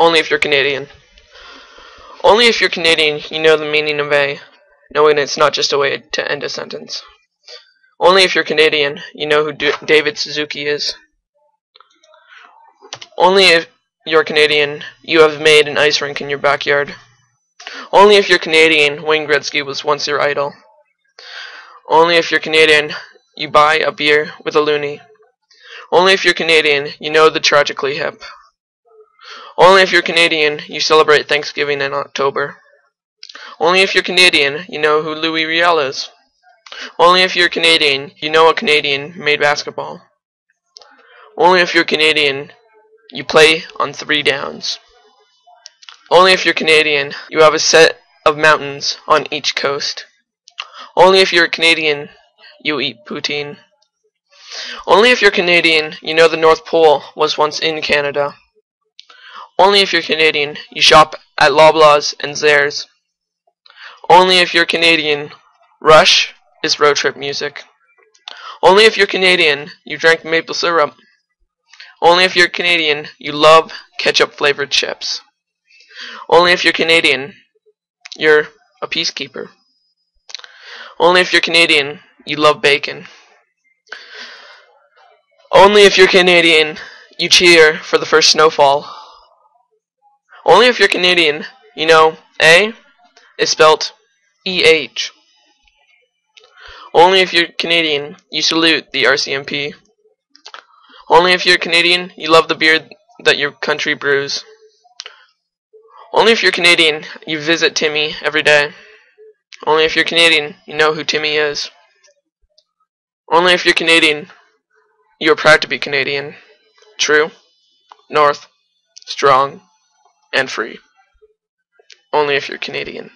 Only if you're Canadian. Only if you're Canadian, you know the meaning of A, knowing it's not just a way to end a sentence. Only if you're Canadian, you know who David Suzuki is. Only if you're Canadian, you have made an ice rink in your backyard. Only if you're Canadian, Wayne Gretzkey was once your idol. Only if you're Canadian, you buy a beer with a loonie. Only if you're Canadian, you know the Tragically hip. Only if you're Canadian, you celebrate Thanksgiving in October. Only if you're Canadian, you know who Louis Reil is. Only if you're Canadian, you know a Canadian made basketball. Only if you're Canadian, you play on 3 downs. Only if you're Canadian, you have a set of mountains on each coast. Only if you're Canadian, you eat poutine. Only if you're Canadian, you know the North Pole was once in Canada. Only if you're Canadian, you shop at Loblaws and Zehr's. Only if you're Canadian, Rush is road trip music. Only if you're Canadian, you drink maple syrup. Only if you're Canadian, you love ketchup flavoured chips. Only if you're Canadian, you're a peacekeeper. Only if you're Canadian, you love bacon. Only if you're Canadian, you cheer for the first snowfall. Only if you're Canadian, you know A is spelt EH. Only if you're Canadian, you salute the RCMP. Only if you're Canadian, you love the beer that your country brews. Only if you're Canadian, you visit Timmy every day. Only if you're Canadian, you know who Timmy is. Only if you're Canadian, you are proud to be Canadian. True, North, strong, and free. Only if you're Canadian.